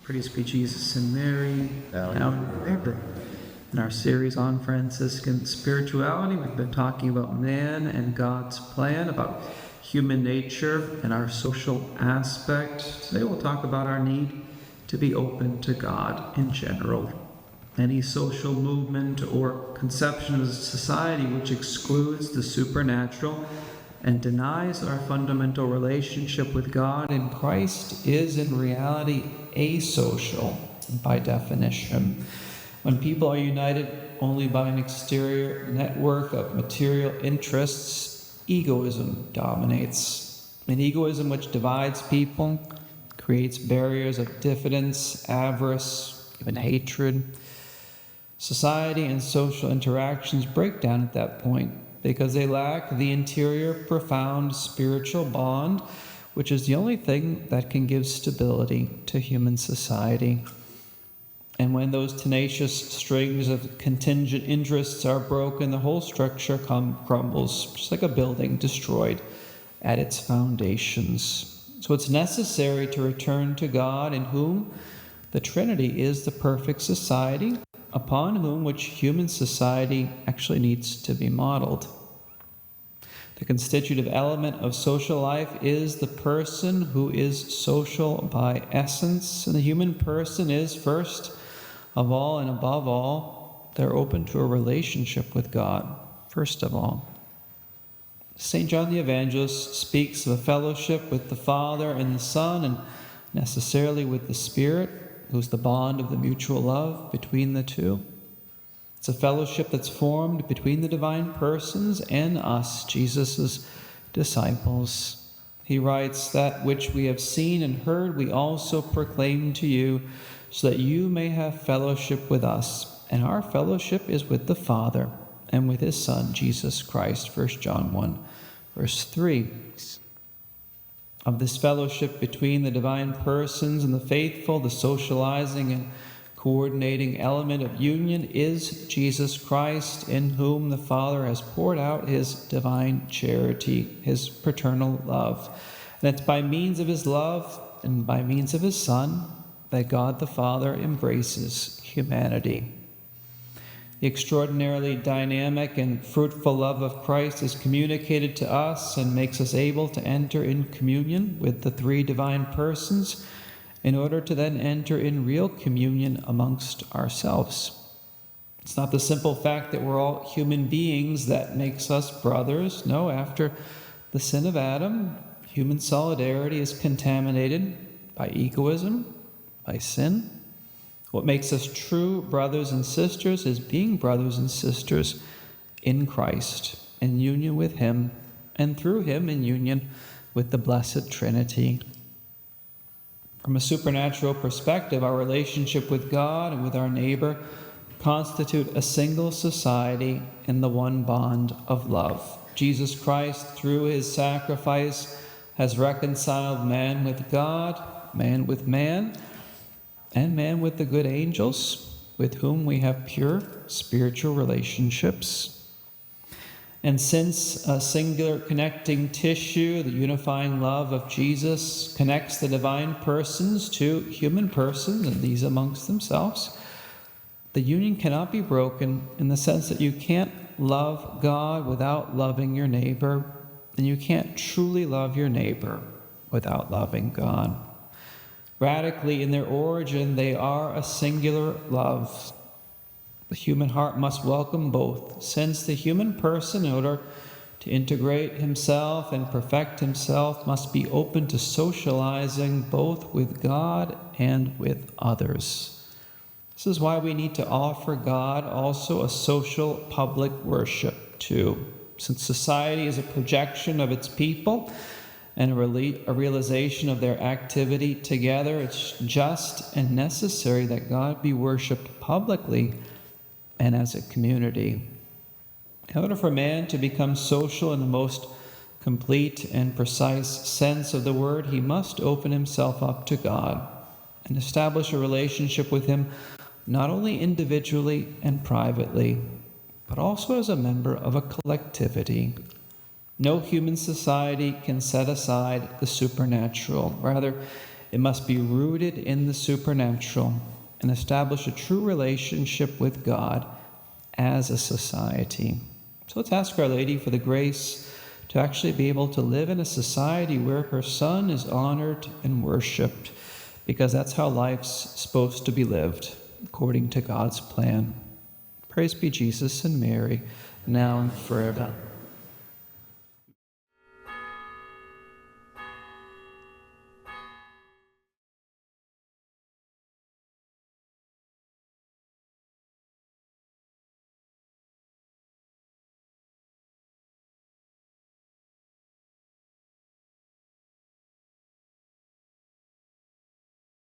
Praise be Jesus and Mary, now and forever. In our series on Franciscan Spirituality, we've been talking about man and God's plan, about human nature and our social aspect. Today we'll talk about our need to be open to God in general. Any social movement or conception of society which excludes the supernatural and denies our fundamental relationship with God in Christ is in reality asocial by definition. When people are united only by an exterior network of material interests, egoism dominates. An egoism which divides people, creates barriers of diffidence, avarice, even hatred. Society and social interactions break down at that point because they lack the interior, profound spiritual bond, which is the only thing that can give stability to human society. And when those tenacious strings of contingent interests are broken, the whole structure crumbles, just like a building destroyed at its foundations. So it's necessary to return to God, in whom the Trinity is the perfect society, upon whom which human society actually needs to be modeled. The constitutive element of social life is the person, who is social by essence, and the human person is, first of all and above all, they're open to a relationship with God, first of all. St. John the Evangelist speaks of a fellowship with the Father and the Son, and necessarily with the Spirit, who's the bond of the mutual love between the two. It's a fellowship that's formed between the divine persons and us, Jesus' disciples. He writes, "That which we have seen and heard we also proclaim to you, so that you may have fellowship with us. And our fellowship is with the Father and with his Son, Jesus Christ." 1 John 1, verse 3. Of this fellowship between the divine persons and the faithful, the socializing and coordinating element of union is Jesus Christ, in whom the Father has poured out his divine charity, his paternal love. And it's by means of his love and by means of his Son that God the Father embraces humanity. The extraordinarily dynamic and fruitful love of Christ is communicated to us and makes us able to enter in communion with the three divine persons in order to then enter in real communion amongst ourselves. It's not the simple fact that we're all human beings that makes us brothers. No, after the sin of Adam, human solidarity is contaminated by egoism, by sin. What makes us true brothers and sisters is being brothers and sisters in Christ, in union with him, and through him in union with the Blessed Trinity. From a supernatural perspective, our relationship with God and with our neighbor constitute a single society in the one bond of love. Jesus Christ, through his sacrifice, has reconciled man with God, man with man, and man with the good angels, with whom we have pure spiritual relationships. And since a singular connecting tissue, the unifying love of Jesus, connects the divine persons to human persons, and these amongst themselves, the union cannot be broken in the sense that you can't love God without loving your neighbor, and you can't truly love your neighbor without loving God. Radically, in their origin, they are a singular love. The human heart must welcome both, since the human person, in order to integrate himself and perfect himself, must be open to socializing both with God and with others. This is why we need to offer God also a social public worship too, since society is a projection of its people and a realization of their activity together. It's just and necessary that God be worshipped publicly and as a community. In order for man to become social in the most complete and precise sense of the word, he must open himself up to God and establish a relationship with him, not only individually and privately, but also as a member of a collectivity. No human society can set aside the supernatural. Rather, It must be rooted in the supernatural and establish a true relationship with God as a society. So let's ask Our Lady for the grace to actually be able to live in a society where her Son is honored and worshipped, because that's how life's supposed to be lived, according to God's plan. Praise be Jesus and Mary, now and forever.